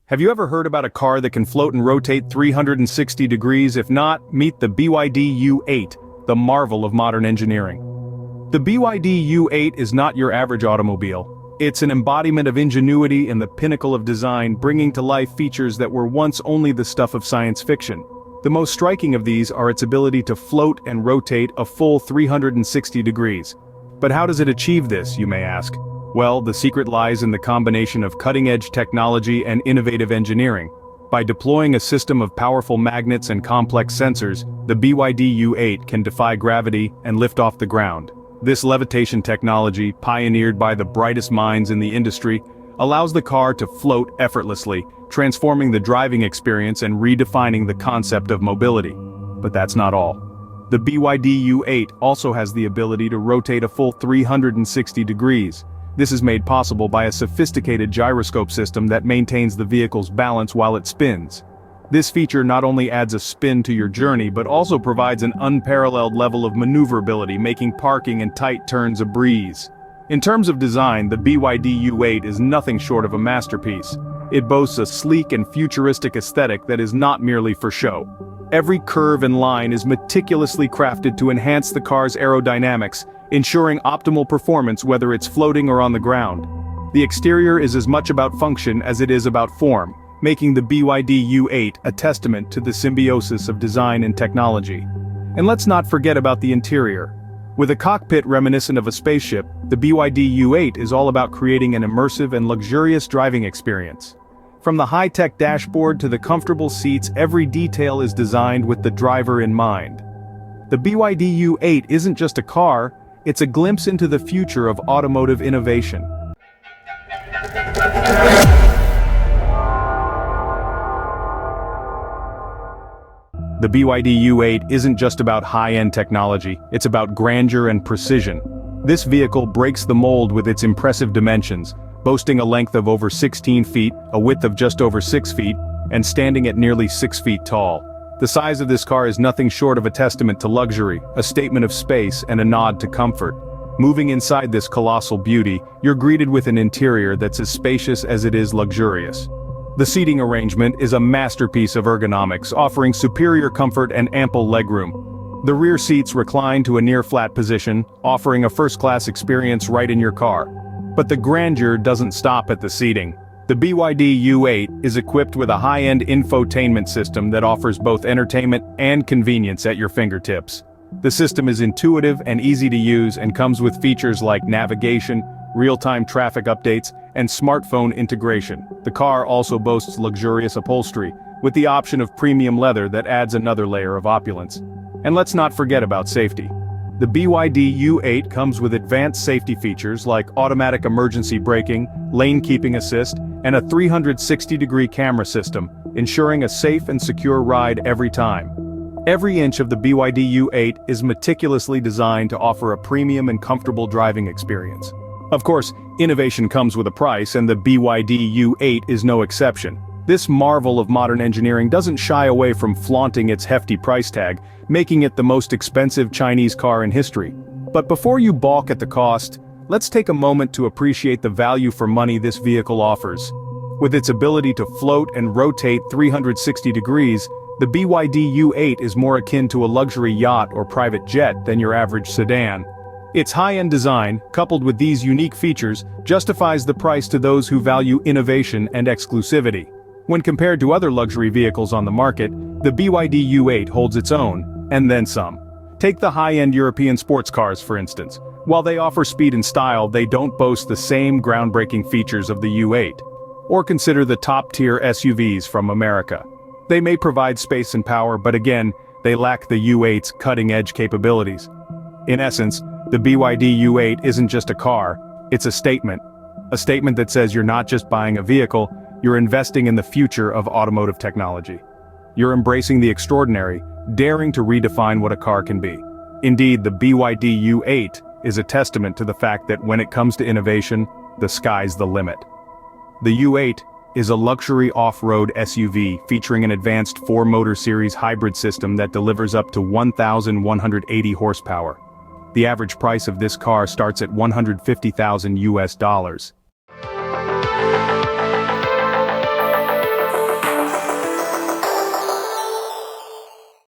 Have you ever heard about a car that can float and rotate 360 degrees? If not, meet the BYD U8, the marvel of modern engineering. The BYD U8 is not your average automobile. It's an embodiment of ingenuity and the pinnacle of design, bringing to life features that were once only the stuff of science fiction. The most striking of these are its ability to float and rotate a full 360 degrees. But how does it achieve this, you may ask? Well, the secret lies in the combination of cutting-edge technology and innovative engineering. By deploying a system of powerful magnets and complex sensors, the BYD U8 can defy gravity and lift off the ground. This levitation technology, pioneered by the brightest minds in the industry, allows the car to float effortlessly, transforming the driving experience and redefining the concept of mobility. But that's not all. The BYD U8 also has the ability to rotate a full 360 degrees. This is made possible by a sophisticated gyroscope system that maintains the vehicle's balance while it spins. This feature not only adds a spin to your journey but also provides an unparalleled level of maneuverability, making parking and tight turns a breeze. In terms of design, the BYD U8 is nothing short of a masterpiece. It boasts a sleek and futuristic aesthetic that is not merely for show. Every curve and line is meticulously crafted to enhance the car's aerodynamics, ensuring optimal performance whether it's floating or on the ground. The exterior is as much about function as it is about form, making the BYD U8 a testament to the symbiosis of design and technology. And let's not forget about the interior. With a cockpit reminiscent of a spaceship, the BYD U8 is all about creating an immersive and luxurious driving experience. From the high-tech dashboard to the comfortable seats, every detail is designed with the driver in mind. The BYD U8 isn't just a car, it's a glimpse into the future of automotive innovation. The BYD U8 isn't just about high-end technology, it's about grandeur and precision. This vehicle breaks the mold with its impressive dimensions, boasting a length of over 16 feet, a width of just over 6 feet, and standing at nearly 6 feet tall. The size of this car is nothing short of a testament to luxury, a statement of space, and a nod to comfort. Moving inside this colossal beauty, you're greeted with an interior that's as spacious as it is luxurious. The seating arrangement is a masterpiece of ergonomics, offering superior comfort and ample legroom. The rear seats recline to a near-flat position, offering a first-class experience right in your car. But the grandeur doesn't stop at the seating. The BYD U8 is equipped with a high-end infotainment system that offers both entertainment and convenience at your fingertips. The system is intuitive and easy to use and comes with features like navigation, real-time traffic updates, and smartphone integration. The car also boasts luxurious upholstery, with the option of premium leather that adds another layer of opulence. And let's not forget about safety. The BYD U8 comes with advanced safety features like automatic emergency braking, lane keeping assist, and a 360-degree camera system, ensuring a safe and secure ride every time. Every inch of the BYD U8 is meticulously designed to offer a premium and comfortable driving experience. Of course, innovation comes with a price, and the BYD U8 is no exception. This marvel of modern engineering doesn't shy away from flaunting its hefty price tag, making it the most expensive Chinese car in history. But before you balk at the cost, let's take a moment to appreciate the value for money this vehicle offers. With its ability to float and rotate 360 degrees, the BYD U8 is more akin to a luxury yacht or private jet than your average sedan. Its high-end design, coupled with these unique features, justifies the price to those who value innovation and exclusivity. When compared to other luxury vehicles on the market, the BYD U8 holds its own, and then some. Take the high-end European sports cars, for instance. While they offer speed and style, they don't boast the same groundbreaking features of the U8. Or consider the top-tier SUVs from America. They may provide space and power, but again, they lack the U8's cutting-edge capabilities. In essence, the BYD U8 isn't just a car, it's a statement. A statement that says you're not just buying a vehicle, you're investing in the future of automotive technology. You're embracing the extraordinary, daring to redefine what a car can be. Indeed, the BYD U8 is a testament to the fact that when it comes to innovation, the sky's the limit. The U8 is a luxury off-road SUV featuring an advanced 4-motor series hybrid system that delivers up to 1,180 horsepower. The average price of this car starts at $150,000 US.